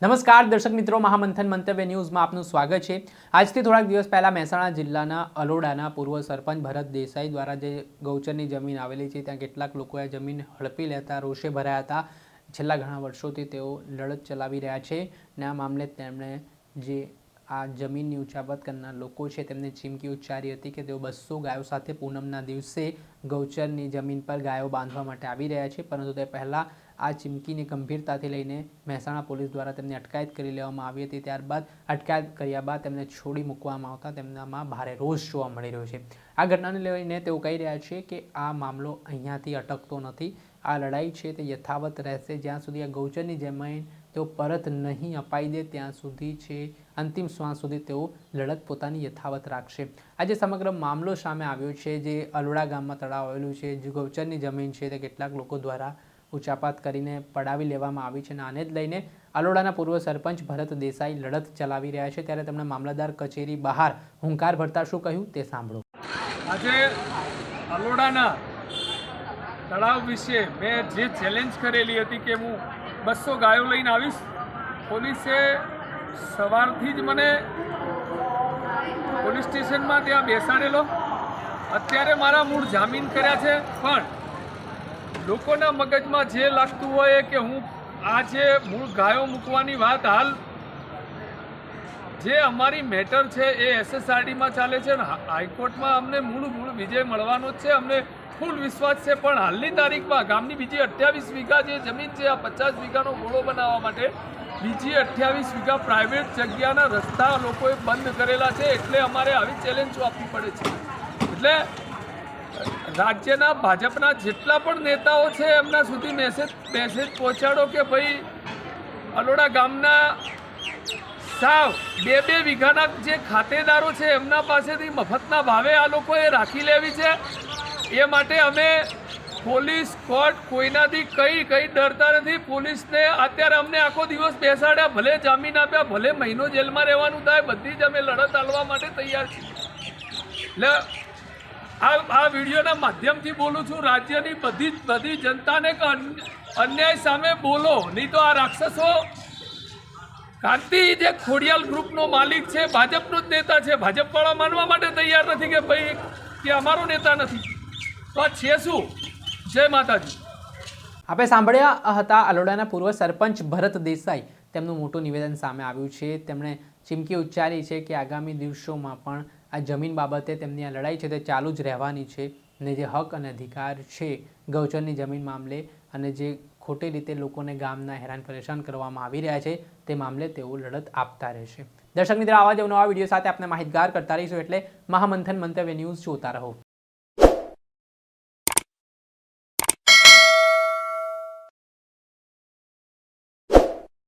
નમસ્કાર દર્શક મિત્રો, મહામંથન મંતવ્ય ન્યૂઝમાં આપનું સ્વાગત છે। આજથી થોડાક દિવસ પહેલા મહેસાણા જિલ્લાના અલોડાના પૂર્વ સરપંચ ભરત દેસાઈ દ્વારા જે ગૌચરની જમીન આવેલી છે ત્યાં કેટલાક લોકોએ જમીન હડપી લેતા રોષે ભરાયા હતા। છેલ્લા ઘણા વર્ષોથી તેઓ લડત ચલાવી રહ્યા છે અને આ મામલે તેમણે જે આ જમીનની ઉચાપત કરનાર લોકો છે તેમને ચીમકી ઉચ્ચારી હતી કે તેઓ 200 ગાયો સાથે પૂનમના દિવસે ગૌચરની જમીન પર ગાયો બાંધવા માટે આવી રહ્યા છે, પરંતુ તે પહેલાં આ ચીમકીની ગંભીરતાથી લઈને મહેસાણા પોલીસ દ્વારા તેમની અટકાયત કરી લેવામાં આવી હતી। ત્યારબાદ અટકાયત કર્યા બાદ તેમને છોડી મૂકવામાં આવતા તેમનામાં ભારે રોષ જોવા મળી રહ્યો છે। આ ઘટનાને લઈને તેઓ કહી રહ્યા છે કે આ મામલો અહીંયાથી અટકતો નથી, આ લડાઈ છે તે યથાવત રહેશે જ્યાં સુધી આ ગૌચરની જમીન તેઓ પરત નહીં અપાઈ દે ત્યાં સુધી છે અંતિમ શ્વાસ સુધી તેઓ લડત પોતાની યથાવત રાખશે। આજે સમગ્ર મામલો સામે આવ્યો છે જે અલોડા ગામમાં તળાવ આવેલું છે, જે ગૌચરની જમીન છે તે કેટલાક લોકો દ્વારા ઉચાપાત કરીને પડાવી લેવામાં આવી છે અને આને જ લઈને અલોડાના પૂર્વ સરપંચ ભરત દેસાઈ લડત ચલાવી રહ્યા છે। ત્યારે તેમણે મામલતદાર કચેરી બહાર હુંકાર ભરતા શું કહ્યું તે સાંભળો। આજે અલોડાના તળાવ વિશે મેં જે ચેલેન્જ કરેલી હતી કે હું 200 ગાયો લઈને આવીશ, પોલીસે સવારથી જ મને પોલીસ સ્ટેશનમાં ત્યાં બેસાડેલો। અત્યારે મારા મૂળ જામીન કર્યા છે, પણ લોકોના મગજમાં જે લાગતું હોય કે હું આ જે મૂળ ગાયો મૂકવાની વાત હાલ જે અમારી મેટર છે એ SSRDમાં ચાલે છે અને હાઈકોર્ટમાં અમને મૂળ વિજય મળવાનો જ છે, અમને ફૂલ વિશ્વાસ છે। પણ હાલની તારીખમાં ગામની બીજી 28 વીઘા જે જમીન છે, આ 50 વીઘાનો ઘોડો બનાવવા માટે બીજી 28 વીઘા પ્રાઇવેટ જગ્યાના રસ્તા લોકોએ બંધ કરેલા છે, એટલે અમારે આવી ચેલેન્જો આપવી પડે છે। એટલે રાજ્યના ભાજપના જેટલા પણ નેતાઓ છે એમના સુધી મેસેજ પહોંચાડો કે ભાઈ અલોડા ગામના સાવ 2 વીઘાના જે ખાતેદારો છે એમના પાસેથી મફતના ભાવે આ લોકોએ રાખી લેવી છે। એ માટે અમે પોલીસ કોર્ટ કોઈનાથી કઈ ડરતા નથી। પોલીસને અત્યારે અમને આખો દિવસ બેસાડ્યા, ભલે જામીન આપ્યા, ભલે મહિનો જેલમાં રહેવાનું થાય, બધી જ અમે લડત આલવા માટે તૈયાર છીએ। એટલે આ વિડીયોના માધ્યમથી બોલું છું રાજ્યની બધી જનતાને કે અન્યાય સામે બોલો, નહીં તો આ રાક્ષસો કાંતિ જે ખોડિયાલ ગ્રુપનો માલિક છે, ભાજપનો જ નેતા છે, ભાજપવાળા માનવા માટે તૈયાર નથી કે ભાઈ કે અમારો નેતા નથી, તો આ છે શું? જય માતાજી। આપણે સાંભળ્યા હતા અલોડાના પૂર્વ સરપંચ ભરત દેસાઈ, તેમનું મોટું નિવેદન સામે આવ્યું છે। તેમણે ચીમકી ઉચ્ચારી છે કે આગામી દિવસોમાં પણ આ જમીન બાબતે તેમની આ લડાઈ છે તે ચાલુ જ રહેવાની છે અને જે હક અને અધિકાર છે ગૌચરની જમીન મામલે અને જે ખોટી રીતે લોકોને ગામના હેરાન પરેશાન કરવામાં આવી રહ્યા છે તે મામલે તેઓ લડત આપતા રહેશે। દર્શક મિત્રો, આવા જ નવા વિડીયો સાથે આપણે માહિતગાર કરતા રહીશું, એટલે મહામંથન મંતવ્ય ન્યૂઝ જોતા રહો।